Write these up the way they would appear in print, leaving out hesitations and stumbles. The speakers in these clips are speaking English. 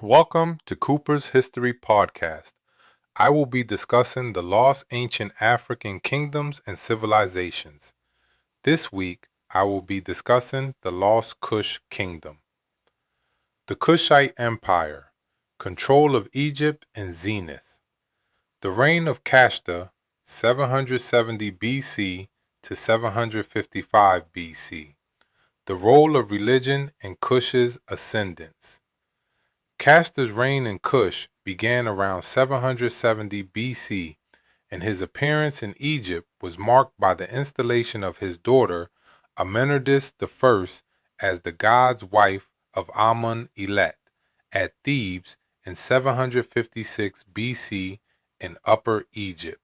Welcome to Cooper's History Podcast. I will be discussing the lost ancient African kingdoms and civilizations. This week, I will be discussing the lost Kush Kingdom. The Kushite Empire, control of Egypt and Zenith. The reign of Kashta, 770 BC to 755 BC. The role of religion in Kush's ascendance. Castor's reign in Kush began around 770 BC, and his appearance in Egypt was marked by the installation of his daughter Amenartis I as the god's wife of Amun-Elet at Thebes in 756 BC in Upper Egypt.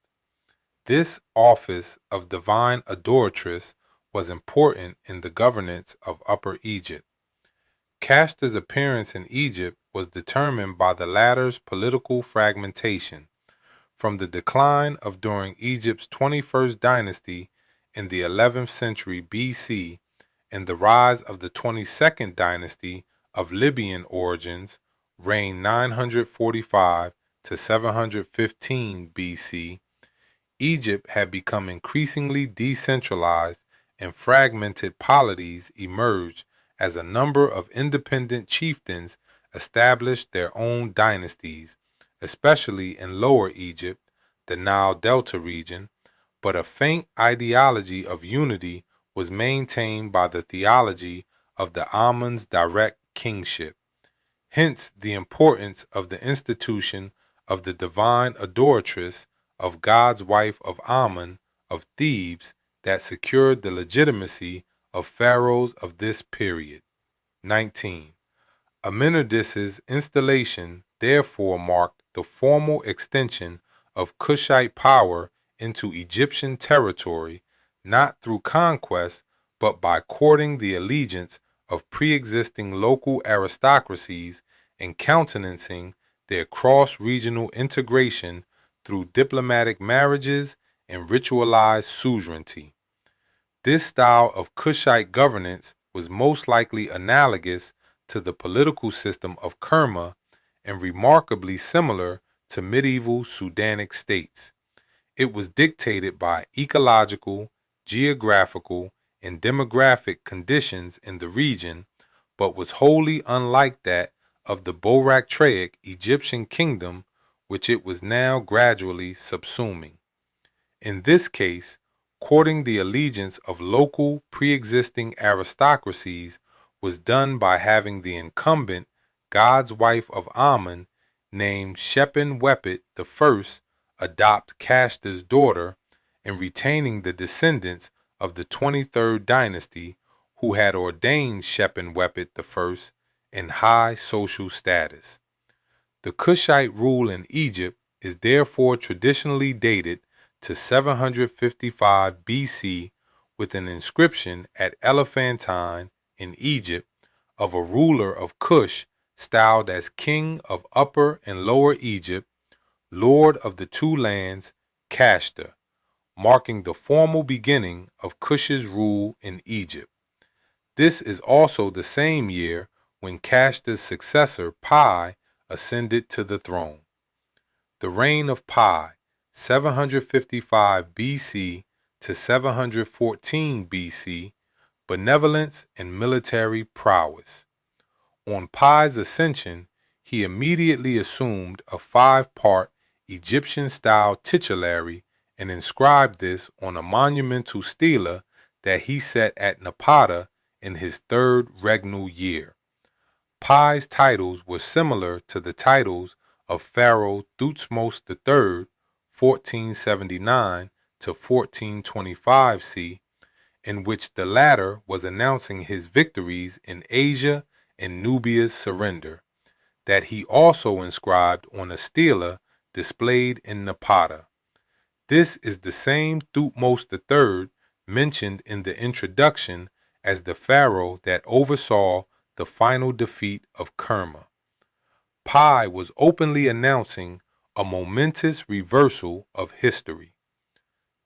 This office of divine adoratress was important in the governance of Upper Egypt. Castor's appearance in Egypt was determined by the latter's political fragmentation, from the decline of during Egypt's 21st dynasty in the 11th century BC and the rise of the 22nd dynasty of Libyan origins, reigned 945 to 715 BC. Egypt had become increasingly decentralized and fragmented polities emerged as a number of independent chieftains established their own dynasties, especially in Lower Egypt, the Nile Delta region, but a faint ideology of unity was maintained by the theology of the Amun's direct kingship. Hence the importance of the institution of the divine adoratress of God's wife of Amun of Thebes that secured the legitimacy of pharaohs of this period. 19. Amenartis's installation therefore marked the formal extension of Kushite power into Egyptian territory, not through conquest, but by courting the allegiance of pre-existing local aristocracies and countenancing their cross-regional integration through diplomatic marriages and ritualized suzerainty. This style of Kushite governance was most likely analogous to the political system of Kerma and remarkably similar to medieval Sudanic states. It was dictated by ecological, geographical, and demographic conditions in the region, but was wholly unlike that of the Boraktraic Egyptian kingdom which it was now gradually subsuming. In this case, courting the allegiance of local pre-existing aristocracies was done by having the incumbent god's wife of Amun, named Shepin-Wepet I, adopt Castor's daughter, and retaining the descendants of the 23rd dynasty who had ordained Shepin-Wepet I in high social status. The Kushite rule in Egypt is therefore traditionally dated to 755 BC with an inscription at Elephantine in Egypt of a ruler of Kush styled as King of Upper and Lower Egypt, Lord of the two lands, Kashta, marking the formal beginning of Kush's rule in Egypt. This is also the same year when Kashta's successor Pi ascended to the throne. The reign of Pi, 755 BC to 714 BC, benevolence and military prowess. On Pi's ascension, he immediately assumed a 5-part Egyptian-style titulary and inscribed this on a monumental stela that he set at Napata in his third regnal year. Pi's titles were similar to the titles of Pharaoh Thutmose III, 1479 to 1425 C, in which the latter was announcing his victories in Asia and Nubia's surrender, that he also inscribed on a stela displayed in Napata. This is the same Thutmose III mentioned in the introduction as the pharaoh that oversaw the final defeat of Kerma. Pi was openly announcing a momentous reversal of history.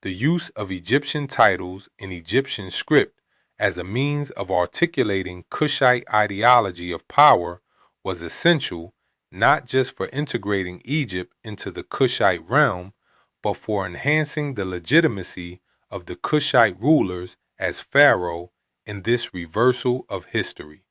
The use of Egyptian titles in Egyptian script as a means of articulating Kushite ideology of power was essential not just for integrating Egypt into the Kushite realm, but for enhancing the legitimacy of the Kushite rulers as pharaoh in this reversal of history.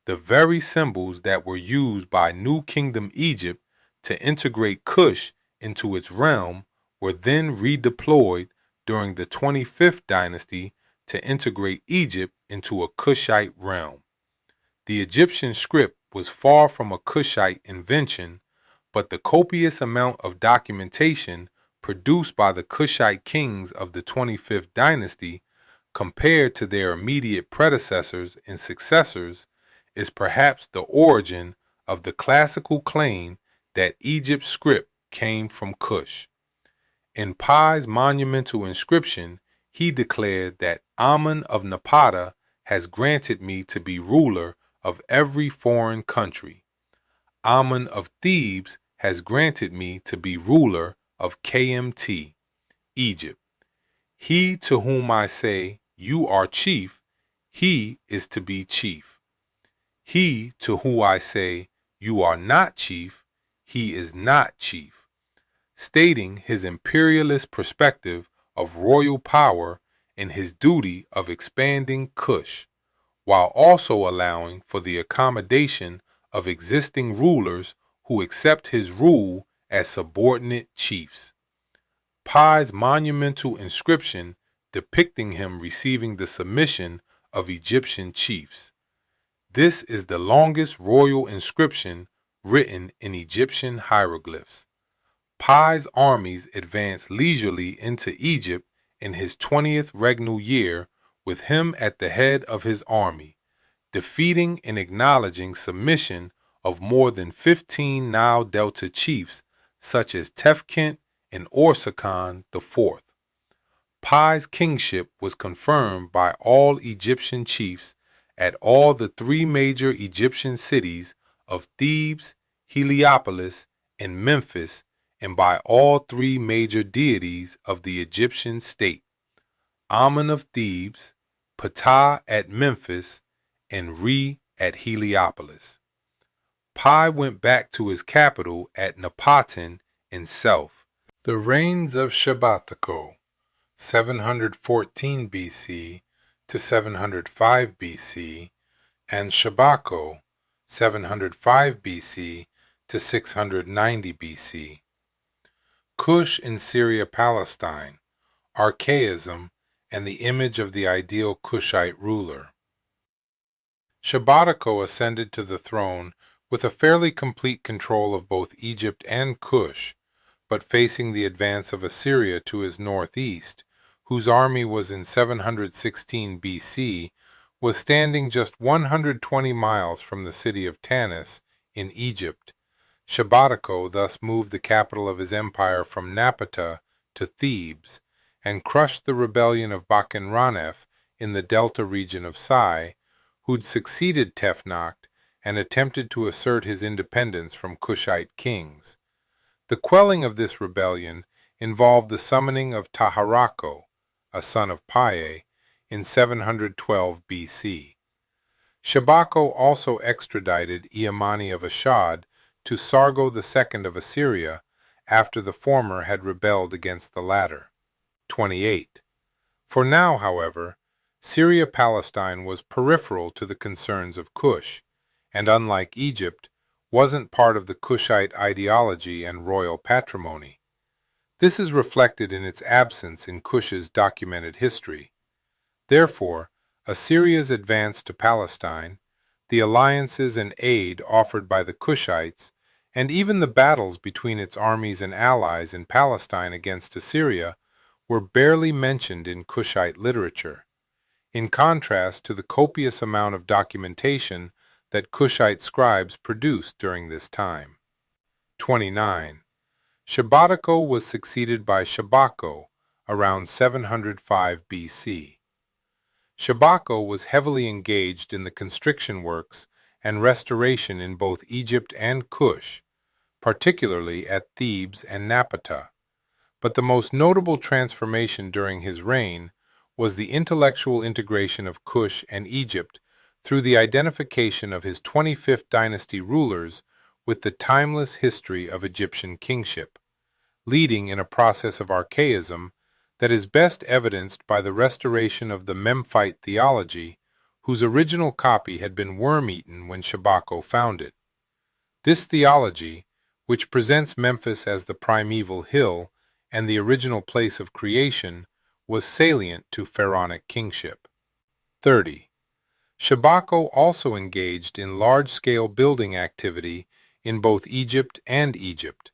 The very symbols that were used by New Kingdom Egypt to integrate Kush into its realm were then redeployed during the 25th dynasty to integrate Egypt into a Kushite realm. The Egyptian script was far from a Kushite invention, but the copious amount of documentation produced by the Kushite kings of the 25th dynasty compared to their immediate predecessors and successors is perhaps the origin of the classical claim that Egypt's script came from Kush. In Pi's monumental inscription, he declared that Amun of Napata has granted me to be ruler of every foreign country. Amun of Thebes has granted me to be ruler of KMT, Egypt. He to whom I say, you are chief, he is to be chief. He to whom I say, you are not chief, he is not chief, stating his imperialist perspective of royal power and his duty of expanding Kush, while also allowing for the accommodation of existing rulers who accept his rule as subordinate chiefs. Pi's monumental inscription depicting him receiving the submission of Egyptian chiefs. This is the longest royal inscription written in Egyptian hieroglyphs. Pi's armies advanced leisurely into Egypt in his 20th regnal year, with him at the head of his army, defeating and acknowledging submission of more than 15 Nile Delta chiefs such as Tefkent and Orsakan IV. Pi's kingship was confirmed by all Egyptian chiefs at all the three major Egyptian cities of Thebes, Heliopolis, and Memphis, and by all three major deities of the Egyptian state, Amun of Thebes, Ptah at Memphis, and Re at Heliopolis. Pi went back to his capital at Napatan in Self. The reigns of Shabbatako, 714 BC to 705 BC, and Shabako, 705 BC to 690 BC. Kush in Syria-Palestine, archaism, and the image of the ideal Kushite ruler. Shabbatako ascended to the throne with a fairly complete control of both Egypt and Kush, but facing the advance of Assyria to his northeast, whose army was in 716 BC, was standing just 120 miles from the city of Tanis in Egypt. Shabbatako thus moved the capital of his empire from Napata to Thebes, and crushed the rebellion of Bakenranef in the delta region of Sai, who'd succeeded Tefnakht and attempted to assert his independence from Kushite kings. The quelling of this rebellion involved the summoning of Taharako, a son of Paye, in 712 BC. Shabako also extradited Iamani of Ashad to Sargo II of Assyria after the former had rebelled against the latter. 28. For now, however, Syria-Palestine was peripheral to the concerns of Kush, and unlike Egypt, wasn't part of the Kushite ideology and royal patrimony. This is reflected in its absence in Kush's documented history. Therefore, Assyria's advance to Palestine, the alliances and aid offered by the Kushites, and even the battles between its armies and allies in Palestine against Assyria were barely mentioned in Kushite literature, in contrast to the copious amount of documentation that Kushite scribes produced during this time. 29. Shabbatako was succeeded by Shabako around 705 BC. Shabako was heavily engaged in the constriction works and restoration in both Egypt and Kush, particularly at Thebes and Napata. But the most notable transformation during his reign was the intellectual integration of Kush and Egypt through the identification of his 25th dynasty rulers with the timeless history of Egyptian kingship, leading in a process of archaism that is best evidenced by the restoration of the Memphite theology, whose original copy had been worm-eaten when Shabako found it. This theology, which presents Memphis as the primeval hill and the original place of creation, was salient to pharaonic kingship. 30. Shabako also engaged in large-scale building activity in both Egypt and Egypt,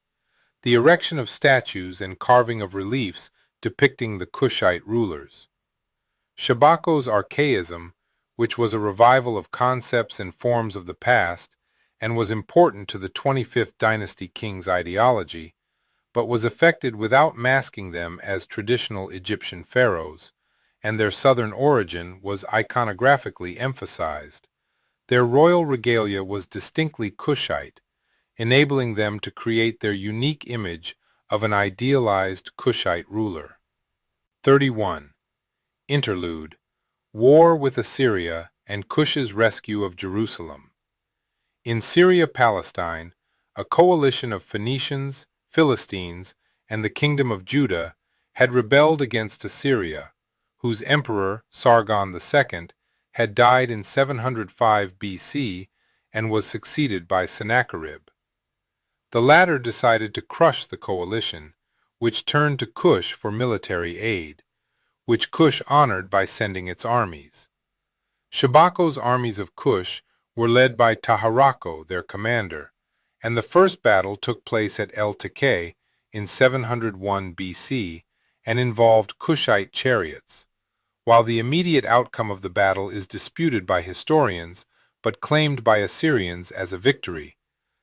the erection of statues and carving of reliefs depicting the Kushite rulers. Shabako's archaism, which was a revival of concepts and forms of the past, and was important to the 25th dynasty king's ideology, but was effected without masking them as traditional Egyptian pharaohs, and their southern origin was iconographically emphasized. Their royal regalia was distinctly Kushite, enabling them to create their unique image of an idealized Kushite ruler. 31. Interlude: War with Assyria and Cush's rescue of Jerusalem. In Syria-Palestine, a coalition of Phoenicians, Philistines, and the Kingdom of Judah had rebelled against Assyria, whose emperor, Sargon II, had died in 705 BC and was succeeded by Sennacherib. The latter decided to crush the coalition, which turned to Kush for military aid, which Kush honored by sending its armies. Shabako's armies of Kush were led by Taharako, their commander, and the first battle took place at El Tekeh in 701 BC and involved Kushite chariots. While the immediate outcome of the battle is disputed by historians, but claimed by Assyrians as a victory,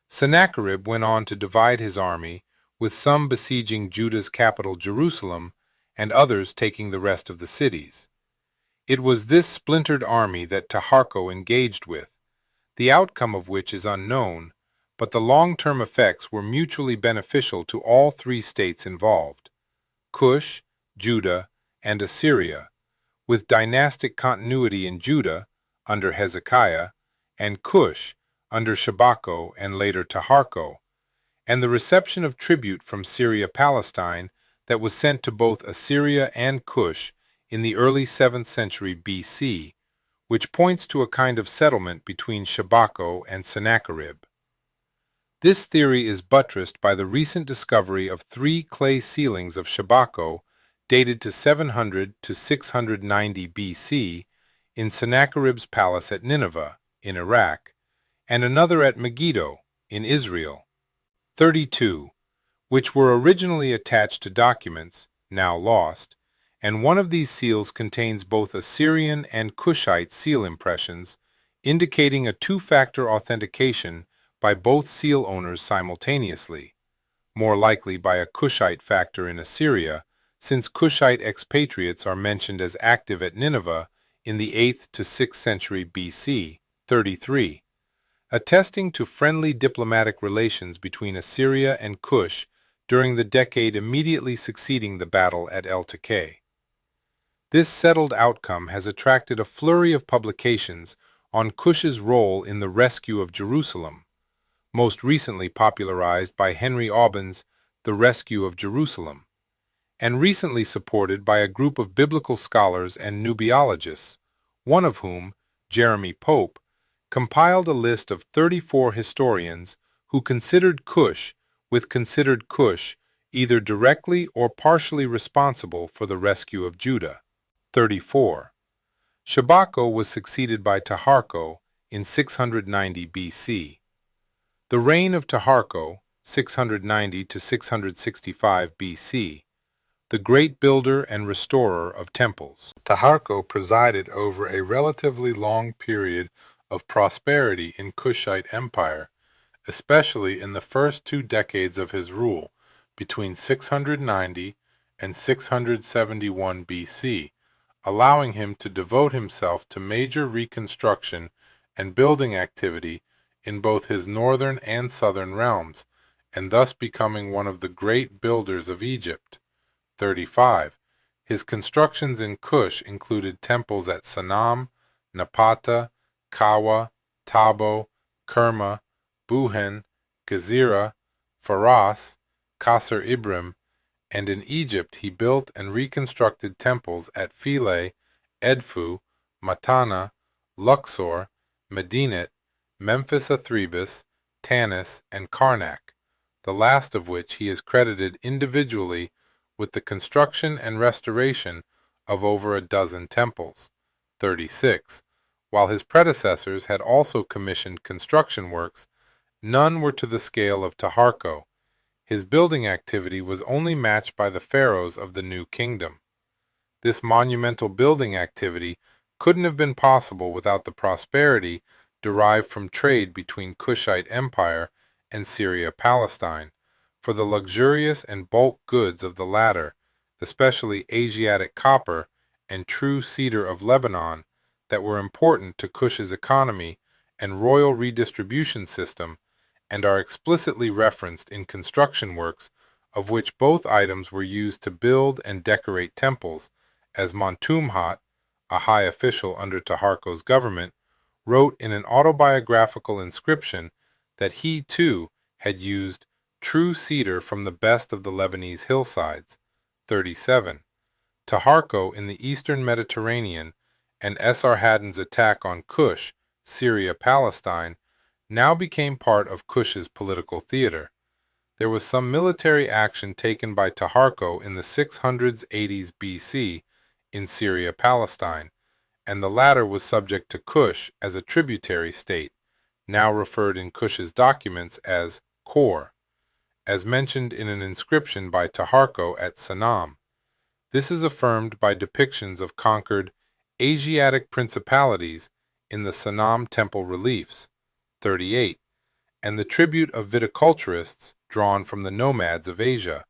Sennacherib went on to divide his army, with some besieging Judah's capital Jerusalem and others taking the rest of the cities. It was this splintered army that Taharko engaged with, the outcome of which is unknown, but the long-term effects were mutually beneficial to all three states involved: Kush, Judah, and Assyria, with dynastic continuity in Judah under Hezekiah, and Kush under Shabako and later Taharko, and the reception of tribute from Syria-Palestine that was sent to both Assyria and Kush in the early 7th century BC, which points to a kind of settlement between Shabako and Sennacherib. This theory is buttressed by the recent discovery of 3 clay ceilings of Shabako dated to 700 to 690 BC in Sennacherib's palace at Nineveh, in Iraq, and another at Megiddo, in Israel. 32, which were originally attached to documents, now lost, and one of these seals contains both Assyrian and Kushite seal impressions, indicating a two-factor authentication by both seal owners simultaneously, more likely by a Kushite factor in Assyria, since Kushite expatriates are mentioned as active at Nineveh in the 8th to 6th century BC. 33, attesting to friendly diplomatic relations between Assyria and Kush during the decade immediately succeeding the battle at El Tekeh. This settled outcome has attracted a flurry of publications on Kush's role in the rescue of Jerusalem, most recently popularized by Henry Aubin's The Rescue of Jerusalem, and recently supported by a group of biblical scholars and nubiologists, one of whom, Jeremy Pope, compiled a list of 34 historians who considered Kush either directly or partially responsible for the rescue of Judah. 34. Shabako was succeeded by Taharko in 690 BC. The reign of Taharko, 690 to 665 BC, the great builder and restorer of temples. Taharko presided over a relatively long period of prosperity in Kushite Empire, especially in the first 2 decades of his rule, between 690 and 671 BC, allowing him to devote himself to major reconstruction and building activity in both his northern and southern realms, and thus becoming one of the great builders of Egypt. 35. His constructions in Kush included temples at Sanam, Napata, Kawa, Tabo, Kerma, Buhen, Gezira, Faras, Qasr Ibrim, and in Egypt he built and reconstructed temples at Philae, Edfu, Matana, Luxor, Medinet, Memphis Athribis, Tanis, and Karnak, the last of which he is credited individually with the construction and restoration of over a dozen temples, 36, while his predecessors had also commissioned construction works. None were to the scale of Taharko. His building activity was only matched by the pharaohs of the New Kingdom. This monumental building activity couldn't have been possible without the prosperity derived from trade between Kushite Empire and Syria-Palestine, for the luxurious and bulk goods of the latter, especially Asiatic copper and true cedar of Lebanon, that were important to Kush's economy and royal redistribution system, and are explicitly referenced in construction works, of which both items were used to build and decorate temples, as Montumhat, a high official under Taharko's government, wrote in an autobiographical inscription that he, too, had used true cedar from the best of the Lebanese hillsides. 37. Taharko in the eastern Mediterranean and Esarhaddon's attack on Kush, Syria-Palestine, now became part of Kush's political theater. There was some military action taken by Taharko in the 600s 80s BC in Syria-Palestine, and the latter was subject to Kush as a tributary state, now referred in Kush's documents as Kor, as mentioned in an inscription by Taharko at Sanam. This is affirmed by depictions of conquered Asiatic principalities in the Sanam temple reliefs. 38, and the tribute of viticulturists drawn from the nomads of Asia.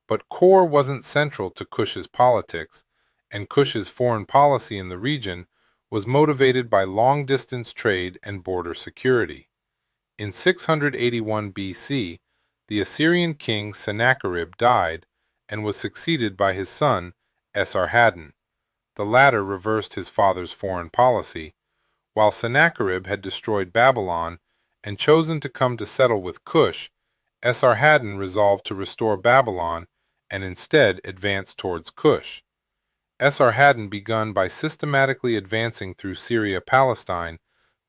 But Kor wasn't central to Kush's politics, and Kush's foreign policy in the region was motivated by long-distance trade and border security. In 681 BC, the Assyrian king Sennacherib died and was succeeded by his son Esarhaddon. The latter reversed his father's foreign policy. While Sennacherib had destroyed Babylon and chosen to come to settle with Kush, Esarhaddon resolved to restore Babylon and instead advance towards Kush. Esarhaddon begun by systematically advancing through Syria-Palestine,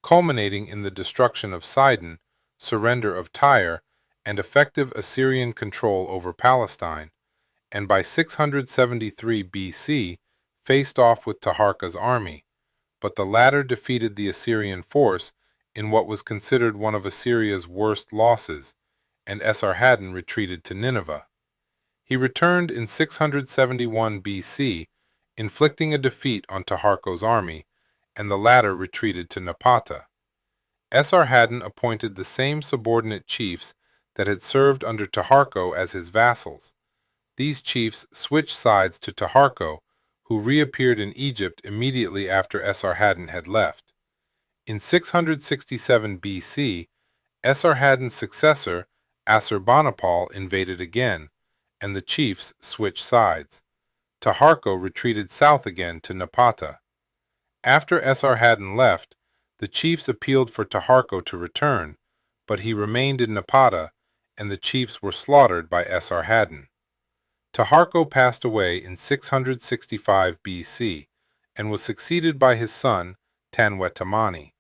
culminating in the destruction of Sidon, surrender of Tyre, and effective Assyrian control over Palestine, and by 673 BC faced off with Taharka's army, but the latter defeated the Assyrian force in what was considered one of Assyria's worst losses, and Esarhaddon retreated to Nineveh. He returned in 671 BC, inflicting a defeat on Taharko's army, and the latter retreated to Napata. Esarhaddon appointed the same subordinate chiefs that had served under Taharko as his vassals. These chiefs switched sides to Taharko, who reappeared in Egypt immediately after Esarhaddon had left. In 667 BC, Esarhaddon's successor, Assurbanipal, invaded again, and the chiefs switched sides. Taharko retreated south again to Napata. After Esarhaddon left, the chiefs appealed for Taharko to return, but he remained in Napata, and the chiefs were slaughtered by Esarhaddon. Taharko passed away in 665 BC, and was succeeded by his son, Tanwetamani.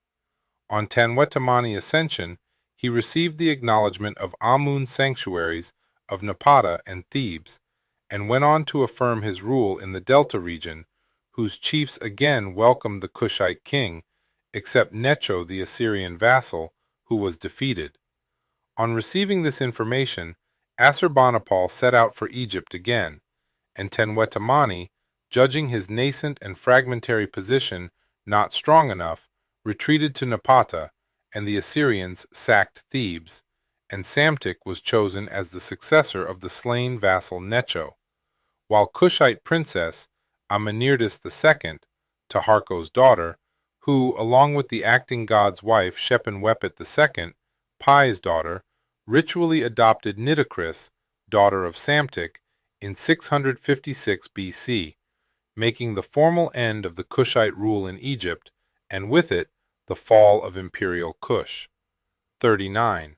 On Tanwetamani's ascension, he received the acknowledgment of Amun's sanctuaries of Napata and Thebes, and went on to affirm his rule in the Delta region, whose chiefs again welcomed the Kushite king, except Necho the Assyrian vassal, who was defeated. On receiving this information, Assurbanipal set out for Egypt again, and Tanwetamani, judging his nascent and fragmentary position not strong enough, retreated to Napata, and the Assyrians sacked Thebes, and Psamtik was chosen as the successor of the slain vassal Necho, while Kushite princess Amenirtis II, Taharko's daughter, who, along with the acting god's wife Shepenwepet II, Pi's daughter, ritually adopted Nitocris, daughter of Psamtik, in 656 BC, making the formal end of the Kushite rule in Egypt, and with it, The fall of Imperial Kush. 39.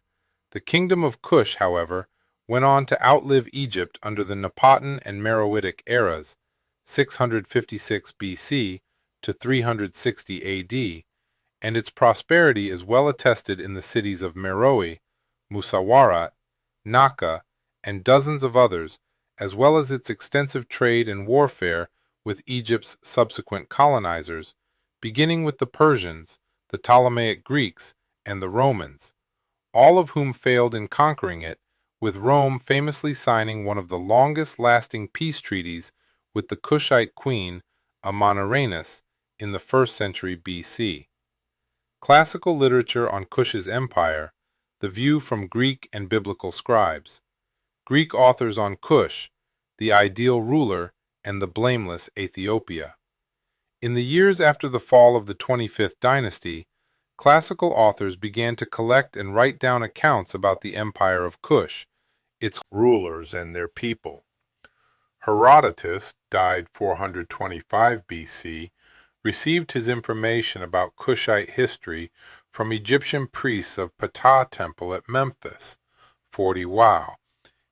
The kingdom of Kush, however, went on to outlive Egypt under the Nepotan and Meroitic eras, 656 BC to 360 AD, and its prosperity is well attested in the cities of Meroe, Musawarat, Naka, and dozens of others, as well as its extensive trade and warfare with Egypt's subsequent colonizers, beginning with the Persians, the Ptolemaic Greeks, and the Romans, all of whom failed in conquering it, with Rome famously signing one of the longest-lasting peace treaties with the Kushite queen, Amanirenas, in the 1st century BC. Classical literature on Kush's empire, the view from Greek and biblical scribes. Greek authors on Kush, the ideal ruler, and the blameless Ethiopia. In the years after the fall of the 25th dynasty, classical authors began to collect and write down accounts about the empire of Kush, its rulers and their people. Herodotus, died 425 BC, received his information about Kushite history from Egyptian priests of Ptah Temple at Memphis, 40 Wow.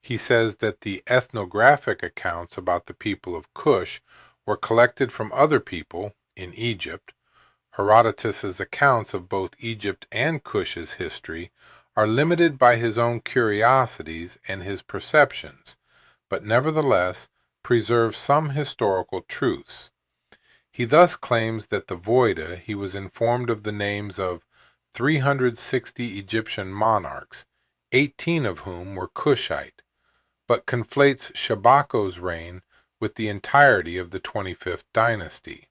He says that the ethnographic accounts about the people of Kush were collected from other people in Egypt. Herodotus's accounts of both Egypt and Kush's history are limited by his own curiosities and his perceptions, but nevertheless preserve some historical truths. He thus claims that the Voida he was informed of the names of 360 Egyptian monarchs, 18 of whom were Kushite, but conflates Shabako's reign with the entirety of the 25th dynasty.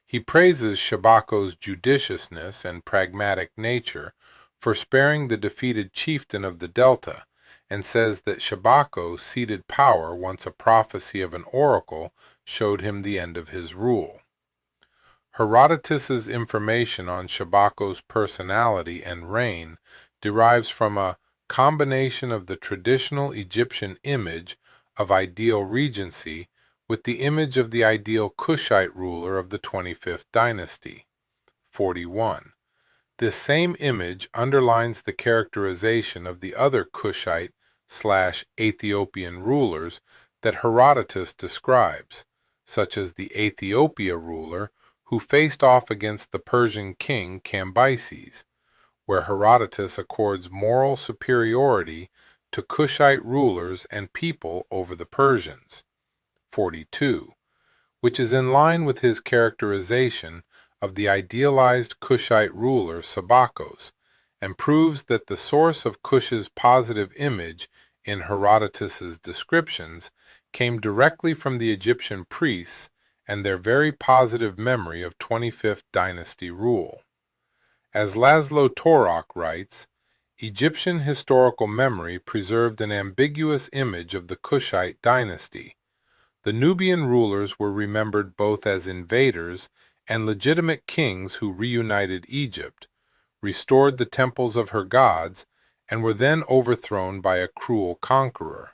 He praises Shabako's judiciousness and pragmatic nature for sparing the defeated chieftain of the Delta, and says that Shabako ceded power once a prophecy of an oracle showed him the end of his rule. Herodotus's information on Shabako's personality and reign derives from a combination of the traditional Egyptian image of ideal regency with the image of the ideal Kushite ruler of the 25th dynasty. 41. This same image underlines the characterization of the other Kushite/Ethiopian rulers that Herodotus describes, such as the Aethiopia ruler who faced off against the Persian king Cambyses, where Herodotus accords moral superiority to Kushite rulers and people over the Persians. 42. Which is in line with his characterization of the idealized Kushite ruler Sabakos, and proves that the source of Kush's positive image in Herodotus's descriptions came directly from the Egyptian priests and their very positive memory of 25th dynasty rule. As Laszlo Torok writes, Egyptian historical memory preserved an ambiguous image of the Kushite dynasty. The Nubian rulers were remembered both as invaders and legitimate kings who reunited Egypt, restored the temples of her gods, and were then overthrown by a cruel conqueror.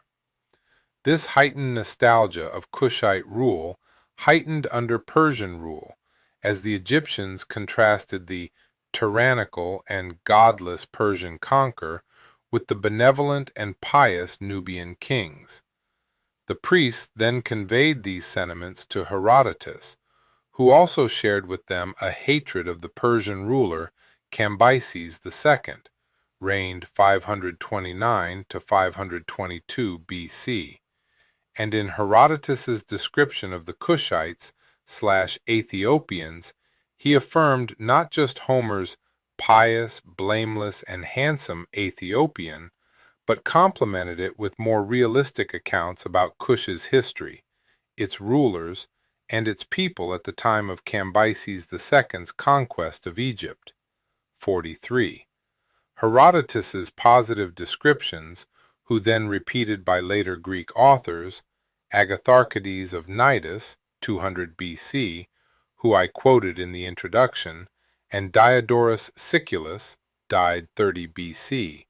This heightened nostalgia of Kushite rule heightened under Persian rule, as the Egyptians contrasted the tyrannical and godless Persian conqueror with the benevolent and pious Nubian kings. The priests then conveyed these sentiments to Herodotus, who also shared with them a hatred of the Persian ruler Cambyses II, reigned 529 to 522 BC, and in Herodotus's description of the Kushites/Aithiopians, he affirmed not just Homer's pious, blameless, and handsome Aithiopian, but complemented it with more realistic accounts about Kush's history, its rulers, and its people at the time of Cambyses II's conquest of Egypt. 43. Herodotus's positive descriptions, who then repeated by later Greek authors, Agatharchides of Cnidus, 200 BC, who I quoted in the introduction, and Diodorus Siculus, died 30 BC,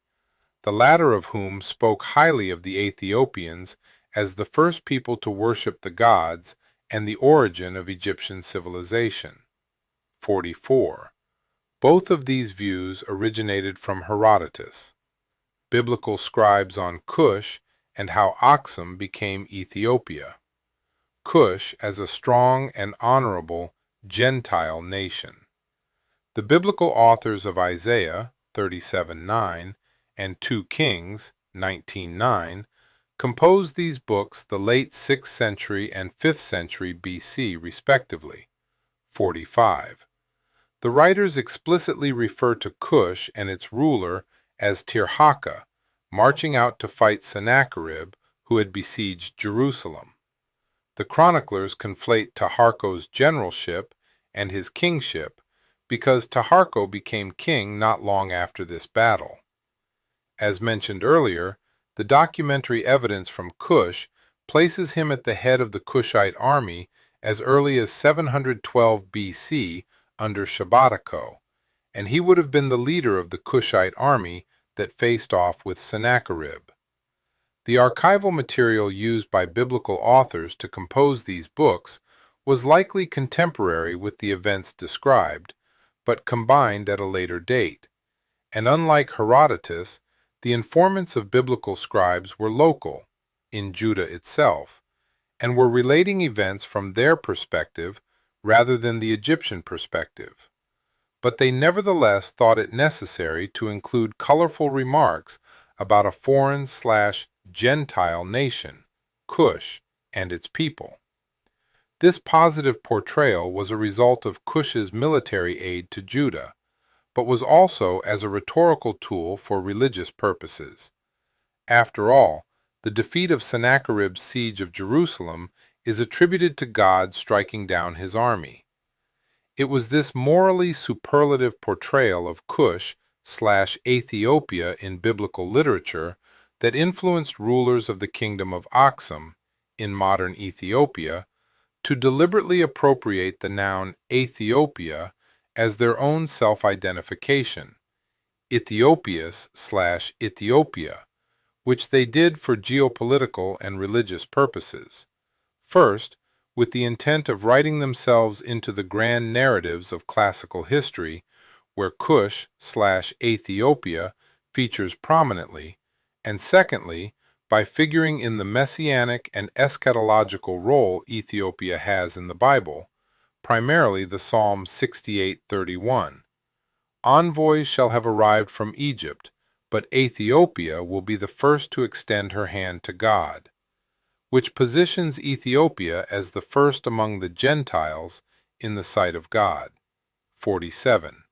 the latter of whom spoke highly of the Aethiopians as the first people to worship the gods and the origin of Egyptian civilization. 44. Both of these views originated from Herodotus, biblical scribes on Kush and how Aksum became Ethiopia. Kush as a strong and honorable Gentile nation. The biblical authors of Isaiah 37:9 and 2 Kings 19:9 composed these books the late 6th century and 5th century BC respectively. 45. The writers explicitly refer to Kush and its ruler as Tirhakah, marching out to fight Sennacherib, who had besieged Jerusalem. The chroniclers conflate Taharko's generalship and his kingship because Taharko became king not long after this battle. As mentioned earlier, the documentary evidence from Kush places him at the head of the Kushite army as early as 712 BC under Shabbatako, and he would have been the leader of the Kushite army that faced off with Sennacherib. The archival material used by biblical authors to compose these books was likely contemporary with the events described, but combined at a later date, and unlike Herodotus, the informants of biblical scribes were local, in Judah itself, and were relating events from their perspective rather than the Egyptian perspective. But they nevertheless thought it necessary to include colorful remarks about a foreign/Gentile nation, Kush, and its people. This positive portrayal was a result of Kush's military aid to Judah, but was also as a rhetorical tool for religious purposes. After all, the defeat of Sennacherib's siege of Jerusalem is attributed to God striking down his army. It was this morally superlative portrayal of Kush/Ethiopia in biblical literature that influenced rulers of the kingdom of Aksum, in modern Ethiopia, to deliberately appropriate the noun Ethiopia as their own self-identification, Ethiopius/Ethiopia, which they did for geopolitical and religious purposes. First, with the intent of writing themselves into the grand narratives of classical history, where Kush/Ethiopia features prominently, and secondly, by figuring in the messianic and eschatological role Ethiopia has in the Bible, primarily the Psalm 68:31. Envoys shall have arrived from Egypt, but Ethiopia will be the first to extend her hand to God, which positions Ethiopia as the first among the Gentiles in the sight of God. 47.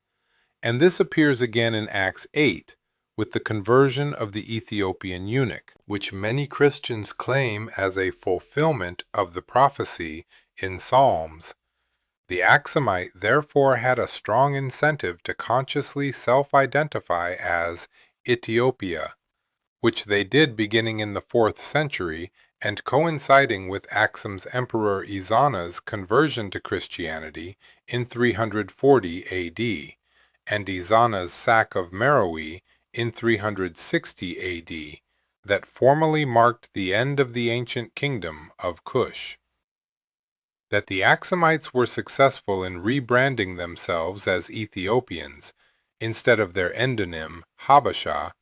And this appears again in Acts 8, with the conversion of the Ethiopian eunuch, which many Christians claim as a fulfillment of the prophecy in Psalms. The Aksumite therefore had a strong incentive to consciously self-identify as Ethiopia, which they did beginning in the 4th century and coinciding with Aksum's emperor Ezana's conversion to Christianity in 340 AD, and Ezana's sack of Meroe in 360 AD, that formally marked the end of the ancient kingdom of Kush. That the Aksumites were successful in rebranding themselves as Ethiopians instead of their endonym, Habasha,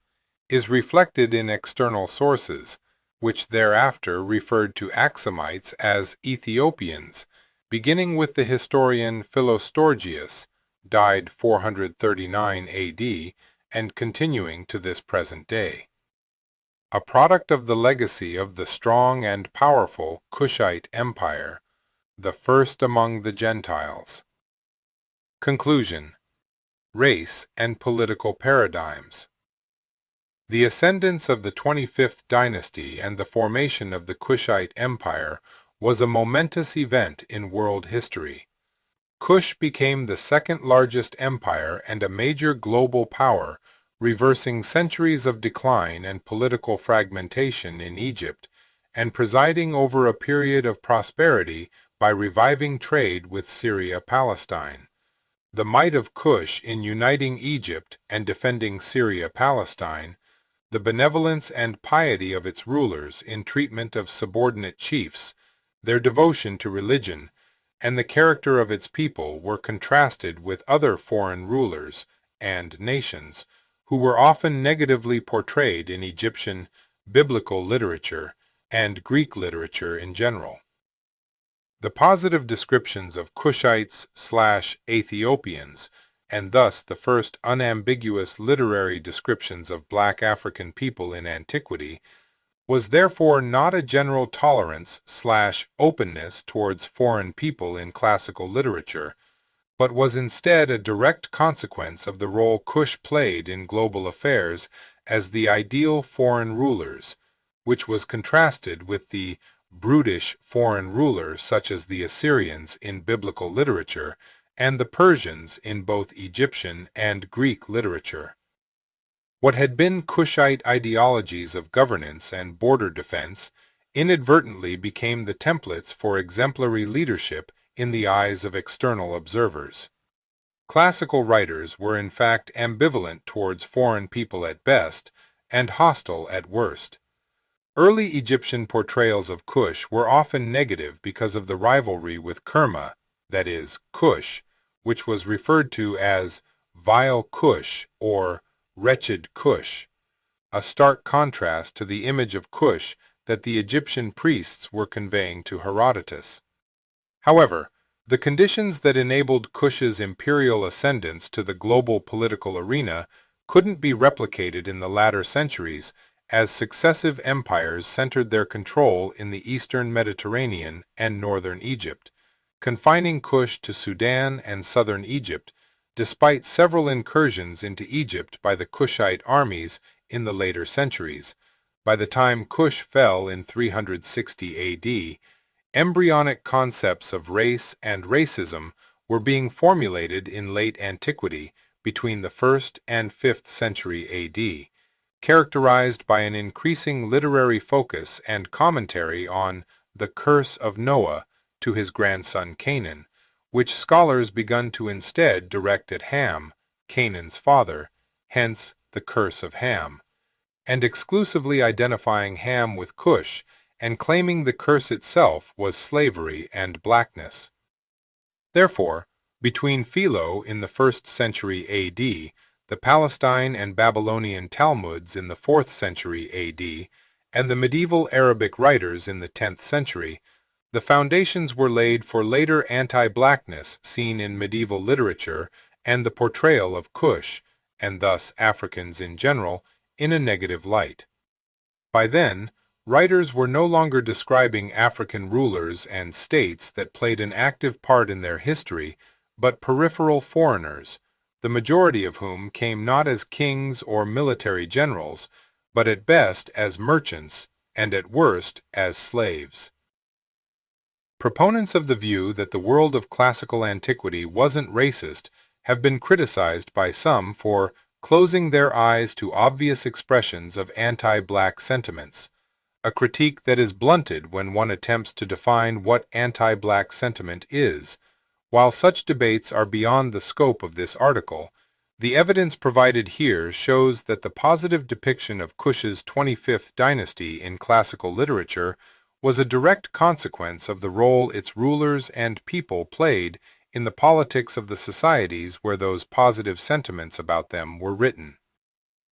is reflected in external sources, which thereafter referred to Aksumites as Ethiopians, beginning with the historian Philostorgius, died 439 AD, and continuing to this present day. A product of the legacy of the strong and powerful Kushite Empire, the first among the Gentiles. Conclusion: Race and political paradigms. The ascendance of the 25th dynasty and the formation of the Kushite Empire was a momentous event in world history. Kush became the second largest empire and a major global power, reversing centuries of decline and political fragmentation in Egypt, and presiding over a period of prosperity by reviving trade with Syria-Palestine. The might of Kush in uniting Egypt and defending Syria-Palestine, the benevolence and piety of its rulers in treatment of subordinate chiefs, their devotion to religion, and the character of its people were contrasted with other foreign rulers and nations who were often negatively portrayed in Egyptian biblical literature and Greek literature in general. The positive descriptions of Kushites/Aithiopians, and thus the first unambiguous literary descriptions of black African people in antiquity, was therefore not a general tolerance/openness towards foreign people in classical literature, but was instead a direct consequence of the role Kush played in global affairs as the ideal foreign rulers, which was contrasted with the brutish foreign rulers such as the Assyrians in biblical literature and the Persians in both Egyptian and Greek literature. What had been Kushite ideologies of governance and border defense inadvertently became the templates for exemplary leadership in the eyes of external observers. Classical writers were in fact ambivalent towards foreign people at best and hostile at worst. Early Egyptian portrayals of Kush were often negative because of the rivalry with Kerma, that is, Kush, which was referred to as vile Kush or wretched Kush, a stark contrast to the image of Kush that the Egyptian priests were conveying to Herodotus. However, the conditions that enabled Kush's imperial ascendance to the global political arena couldn't be replicated in the latter centuries as successive empires centered their control in the eastern Mediterranean and northern Egypt, confining Kush to Sudan and southern Egypt, despite several incursions into Egypt by the Kushite armies in the later centuries. By the time Kush fell in 360 A.D., embryonic concepts of race and racism were being formulated in late antiquity between the 1st and 5th century A.D., characterized by an increasing literary focus and commentary on the curse of Noah to his grandson Canaan, which scholars begun to instead direct at Ham, Canaan's father, hence the curse of Ham, and exclusively identifying Ham with Kush and claiming the curse itself was slavery and blackness. Therefore, between Philo in the 1st century A.D., the Palestine and Babylonian Talmuds in the 4th century A.D., and the medieval Arabic writers in the 10th century, the foundations were laid for later anti-blackness seen in medieval literature and the portrayal of Kush, and thus Africans in general, in a negative light. By then, writers were no longer describing African rulers and states that played an active part in their history, but peripheral foreigners, the majority of whom came not as kings or military generals, but at best as merchants, and at worst as slaves. Proponents of the view that the world of classical antiquity wasn't racist have been criticized by some for closing their eyes to obvious expressions of anti-black sentiments, a critique that is blunted when one attempts to define what anti-black sentiment is. While such debates are beyond the scope of this article, the evidence provided here shows that the positive depiction of Kush's 25th dynasty in classical literature was a direct consequence of the role its rulers and people played in the politics of the societies where those positive sentiments about them were written.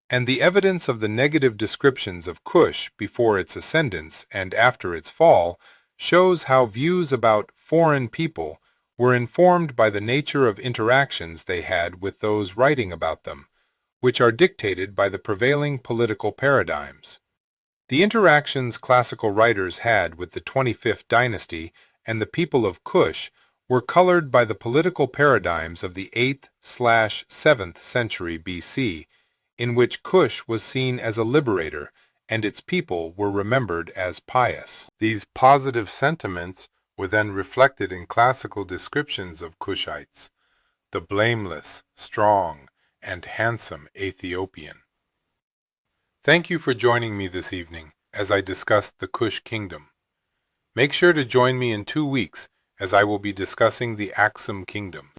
And the evidence of the negative descriptions of Kush before its ascendance and after its fall shows how views about foreign people were informed by the nature of interactions they had with those writing about them, which are dictated by the prevailing political paradigms. The interactions classical writers had with the 25th dynasty and the people of Kush were colored by the political paradigms of the 8th/7th century BC, in which Kush was seen as a liberator and its people were remembered as pious. These positive sentiments were then reflected in classical descriptions of Kushites, the blameless, strong, and handsome Aithiopian. Thank you for joining me this evening as I discussed the Kush Kingdom. Make sure to join me in 2 weeks as I will be discussing the Aksum Kingdom.